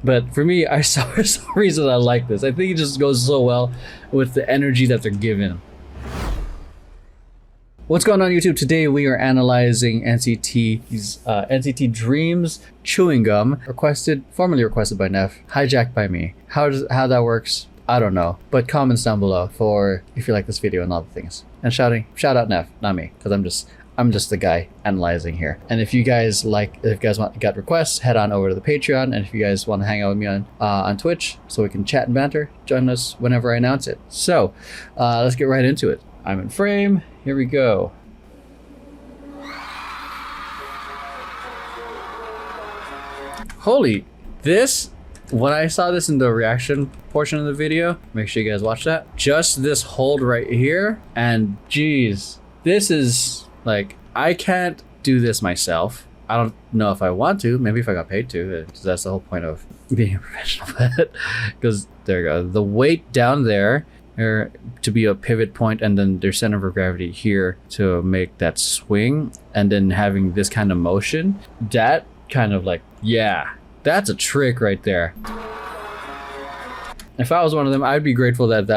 But for me, I saw for some reason I like this. I think it just goes so well with the energy that they're given. What's going on YouTube? Today we are analyzing NCT's NCT Dream's chewing gum, formerly requested by Neff, hijacked by me. How that works, I don't know. But comments down below for if you like this video and all the things. And shout out Neff, not me, because I'm just the guy analyzing here. And if you guys got requests, head on over to the Patreon. And if you guys want to hang out with me on Twitch so we can chat and banter, join us whenever I announce it. So let's get right into it. I'm in frame. Here we go. Holy, when I saw this in the reaction portion of the video, make sure you guys watch that. Just this hold right here, and geez, this is like, I can't do this myself. I don't know if I want to, maybe if I got paid to, because that's the whole point of being a professional. Because there you go, the weight down there to be a pivot point, and then their center of gravity here to make that swing, and then having this kind of motion, that kind of like, yeah, that's a trick right there. If I was one of them, I'd be grateful that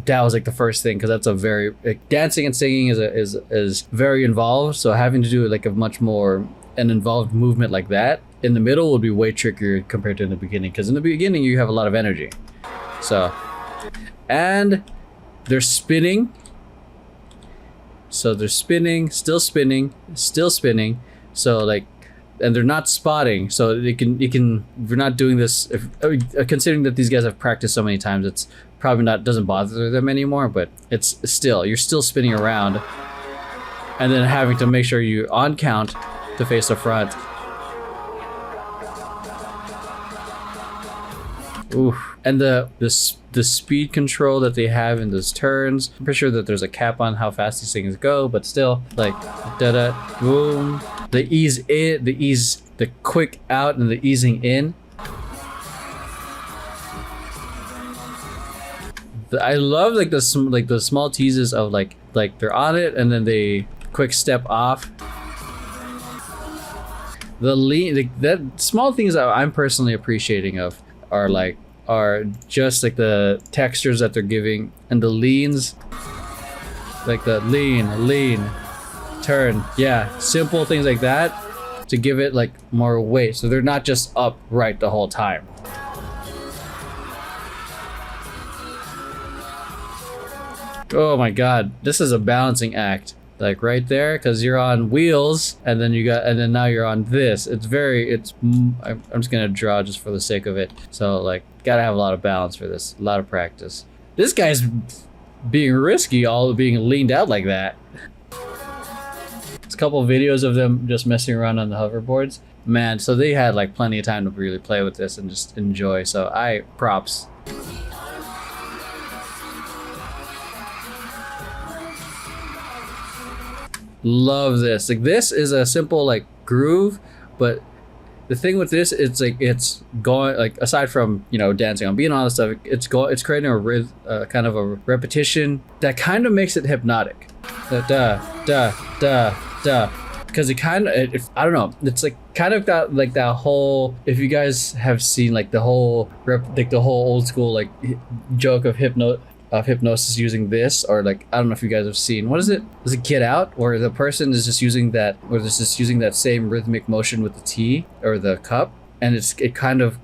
was like the first thing, because that's a very dancing and singing is very involved. So having to do like an involved movement like that in the middle would be way trickier compared to in the beginning, because in the beginning you have a lot of energy. So, and they're spinning. So they're spinning, still spinning, still spinning. So like, and they're not spotting, so we're not doing this considering that these guys have practiced so many times. It's probably doesn't bother them anymore, but it's still, you're still spinning around and then having to make sure you on count to face the front. Ooh, and the speed control that they have in those turns. I'm pretty sure that there's a cap on how fast these things go, but still, like, da-da, boom. The ease in, the quick out, and the easing in. I love like the small teases of like they're on it and then they quick step off. The lean, that small things that I'm personally appreciating of are just like the textures that they're giving, and the leans, like the lean, turn, yeah, simple things like that to give it like more weight, so they're not just upright the whole time. Oh my god, this is a balancing act, like right there, because you're on wheels and then now you're on this. I'm just gonna draw just for the sake of it, so like gotta have a lot of balance for this, a lot of practice. This guy's being risky, all being leaned out like that. It's a couple of videos of them just messing around on the hoverboards, man, so they had like plenty of time to really play with this and just enjoy, so props. Love this. Like, this is a simple like groove, but the thing with this, it's like it's going like, aside from, you know, dancing on beat and all this stuff, it's creating a rhythm, kind of a repetition that kind of makes it hypnotic. Da da da da, because it kind of, I don't know, it's like kind of got like that whole, if you guys have seen like the whole old school like joke of hypnosis using this, or like, I don't know if you guys have seen, what is it? Does it Get Out? Or the person is just using that, or is just using that same rhythmic motion with the tea or the cup, and it kind of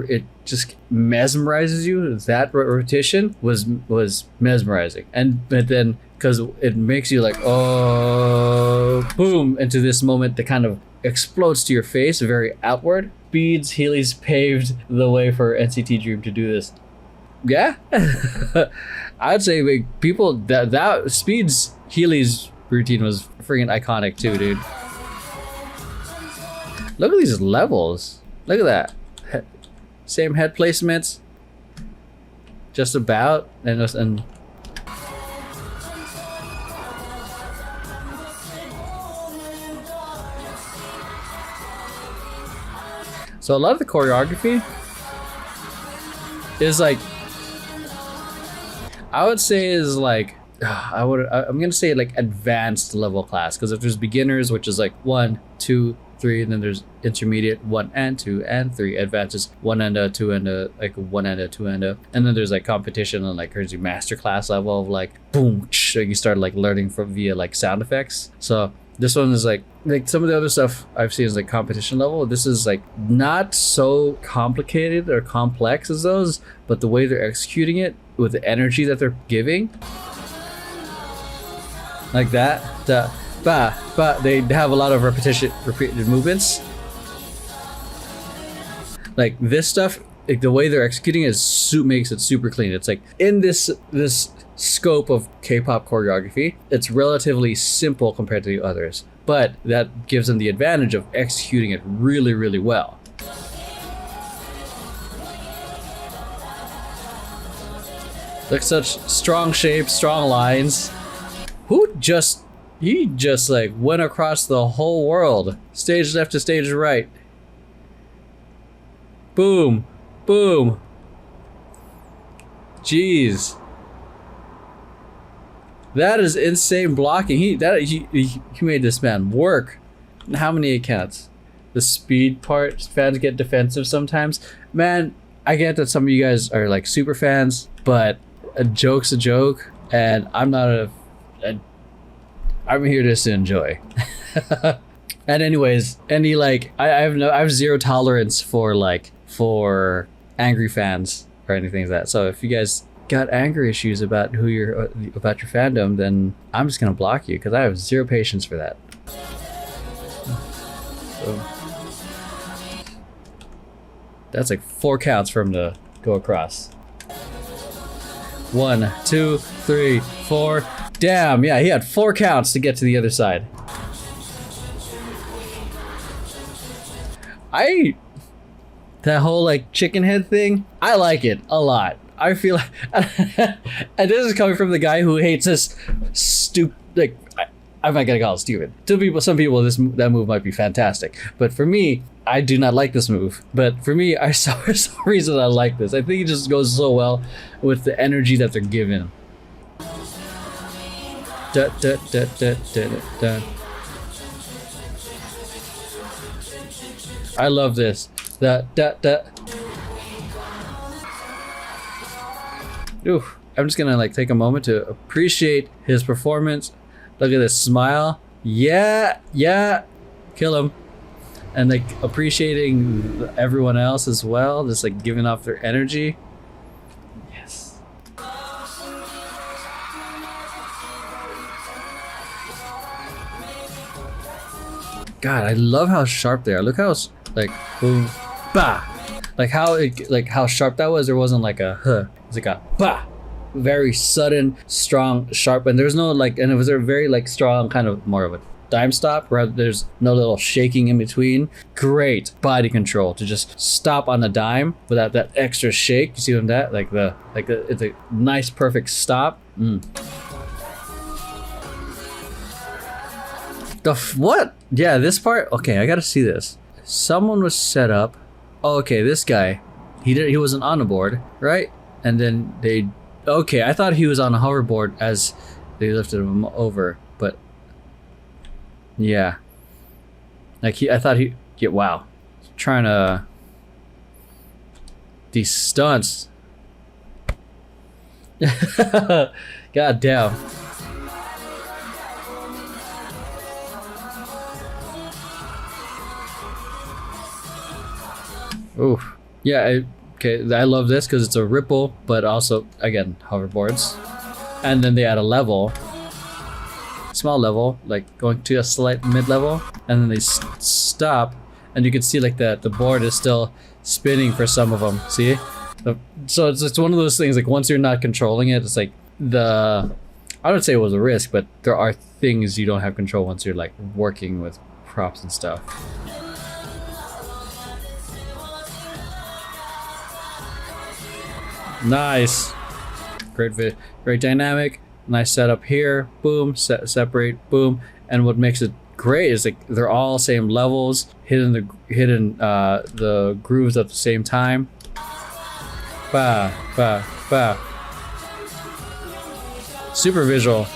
it just mesmerizes you. That repetition was mesmerizing, but then because it makes you like, oh, boom, into this moment that kind of explodes to your face, very outward. Speeds, Heelys paved the way for NCT Dream to do this. Yeah. I'd say like, people that Speed's Heelys routine was freaking iconic too, dude. Look at these levels. Look at that. Same head placements. Just about, and so a lot of the choreography is like, I would say is like, I'm gonna say like advanced level class, because if there's beginners, which is like 1, 2, 3, and then there's intermediate 1 and 2 and 3, advances 1 endo, 2 endo, like 1 endo, 2 endo, and then there's like competition on like crazy masterclass level of like boom, so you start like learning from via like sound effects. So this one is like some of the other stuff I've seen is like competition level. This is like not so complicated or complex as those, but the way they're executing it with the energy that they're giving, like that, they have a lot of repeated movements. Like this stuff, like the way they're executing it makes it super clean. It's like in this scope of K-pop choreography, it's relatively simple compared to the others, but that gives them the advantage of executing it really, really well. Like such strong shapes, strong lines. He just like went across the whole world. Stage left to stage right. Boom, boom. Jeez. That is insane blocking. He made this man work. How many accounts? The speed part, fans get defensive sometimes. Man, I get that some of you guys are like super fans, but a joke's a joke, and I'm not I'm here just to enjoy. And anyways, I have zero tolerance for angry fans or anything like that. So if you guys got anger issues about about your fandom, then I'm just gonna block you because I have zero patience for that. So that's like 4 counts for him to go across. 1, 2, 3, 4. Damn, yeah, he had 4 counts to get to the other side. That whole like chicken head thing, I like it a lot. I feel like, and this is coming from the guy who hates this I'm not gonna call it stupid. To some people, that move might be fantastic, but for me, I do not like this move. But for me, for some reason, I like this. I think it just goes so well with the energy that they're given. Da, da, da, da, da, da. I love this. Da, da, da. Ooh, I'm just gonna like take a moment to appreciate his performance. Look at this smile. Yeah, yeah, kill him. And like appreciating everyone else as well, just like giving off their energy. Yes. God, I love how sharp they are. Look how like boom, bah. Like how sharp that was. There wasn't like a huh. It's like a bah. Very sudden, strong, sharp, and there's no like, and it was a very like strong kind of more of a dime stop where there's no little shaking in between. Great body control to just stop on a dime without that extra shake. You see what I'm that? It's a nice perfect stop. What? Yeah, this part. Okay, I gotta see this. Someone was set up. Oh, okay, this guy. He wasn't on the board, right? And then they. Okay, I thought he was on a hoverboard as they lifted him over, but yeah, like I thought he. Yeah, wow, trying to these stunts. God damn. Ooh, yeah. Okay, I love this because it's a ripple, but also, again, hoverboards. And then they add a level, small level, like going to a slight mid-level, and then they stop, and you can see like the board is still spinning for some of them, see? So it's one of those things, like once you're not controlling it, it's like I would say it was a risk, but there are things you don't have control once you're like working with props and stuff. Nice. Great dynamic. Nice setup here. Boom. Separate. Boom. And what makes it great is like they're all same levels, hitting the grooves at the same time. Ba ba ba. Super visual.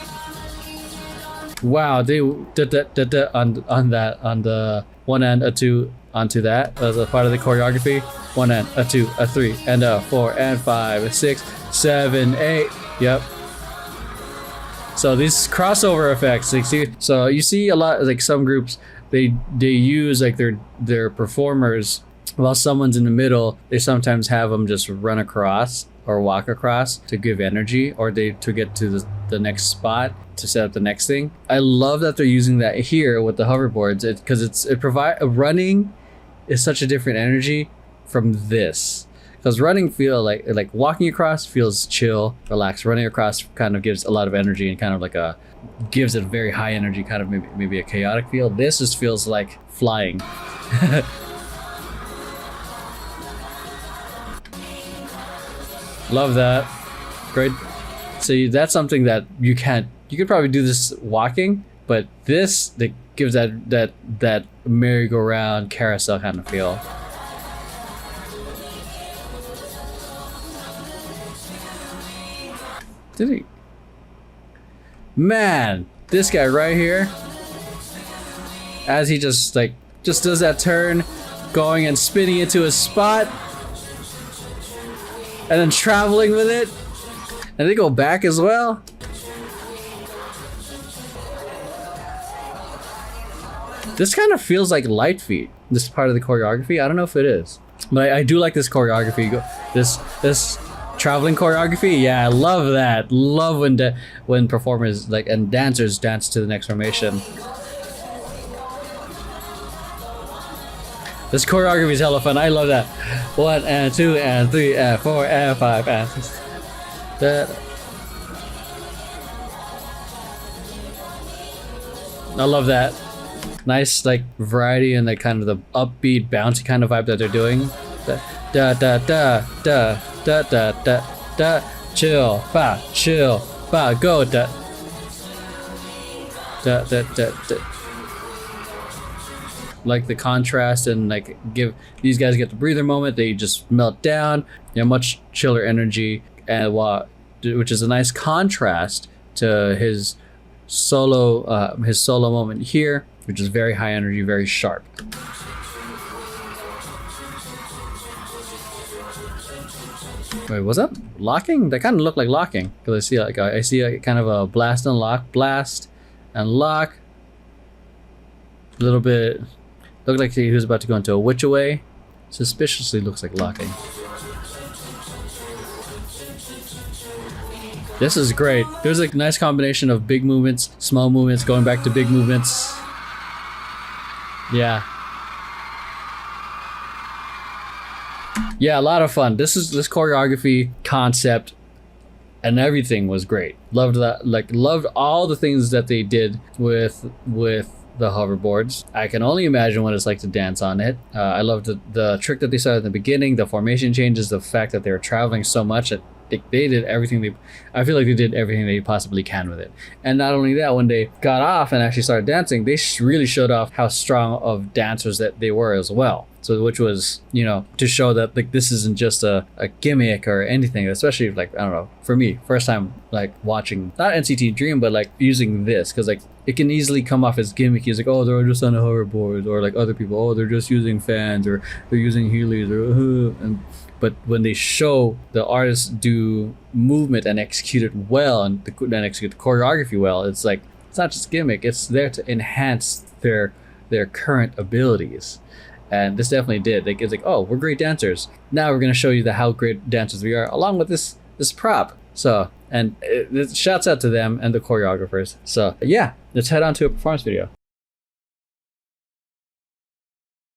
Wow, they on the 1 and a 2 onto that as a part of the choreography. 1 and a 2, a 3 and a 4 and 5, a 6, 7, 8. Yep. So these crossover effects, like, see, so you see a lot, like some groups, they use like their performers while someone's in the middle. They sometimes have them just run across or walk across to give energy, or to get to the next spot to set up the next thing. I love that they're using that here with the hoverboards, because running is such a different energy from this. Because running like walking across feels chill, relaxed. Running across kind of gives a lot of energy and kind of like gives it a very high energy, kind of maybe a chaotic feel. This just feels like flying. Love that. Great. So that's something that you could probably do this walking, but this that gives that merry-go-round carousel kind of feel. Did he? Man, this guy right here, as he just does that turn, going and spinning into a spot, and then traveling with it, and they go back as well. This kind of feels like light feet, this part of the choreography. I don't know if it is, but I do like this choreography. This traveling choreography, yeah, I love that. Love when performers and dancers dance to the next formation. This choreography is hella fun. I love that. 1 and 2 and 3 and 4 and 5 and 6. I love that. Nice variety and kind of the upbeat, bouncy kind of vibe that they're doing. Da da da da da da da da. Chill, ba, go da da da da da. Like the contrast and give these guys get the breather moment. They just melt down. Much chiller energy, and which is a nice contrast to his solo moment here, which is very high energy, very sharp. Wait, was that locking? That kind of looked like locking, because I see kind of a blast and lock, blast and lock. A little bit. Looked like he was about to go into a witch away. Suspiciously looks like locking. This is great. There's a nice combination of big movements, small movements, going back to big movements. Yeah. Yeah, a lot of fun. This choreography concept and everything was great. Loved that. Loved all the things that they did with the hoverboards. I can only imagine what it's like to dance on it. I loved the trick that they started at the beginning, the formation changes, the fact that they were traveling so much that they did everything I feel like they did everything they possibly can with it. And not only that, when they got off and actually started dancing, they really showed off how strong of dancers that they were as well. So which was, to show that this isn't just a gimmick or anything, especially I don't know, for me, first time watching not NCT Dream, but using this, because it can easily come off as gimmicky. It's oh, they're just on a hoverboard, or other people, oh, they're just using fans, or they're using Heelys, or but when they show the artists do movement and execute it well, and then execute the choreography well, it's it's not just gimmick, it's there to enhance their current abilities. And this definitely did. It's oh, we're great dancers. Now we're gonna show you how great dancers we are, along with this prop. So, and shouts out to them and the choreographers. So yeah, let's head on to a performance video.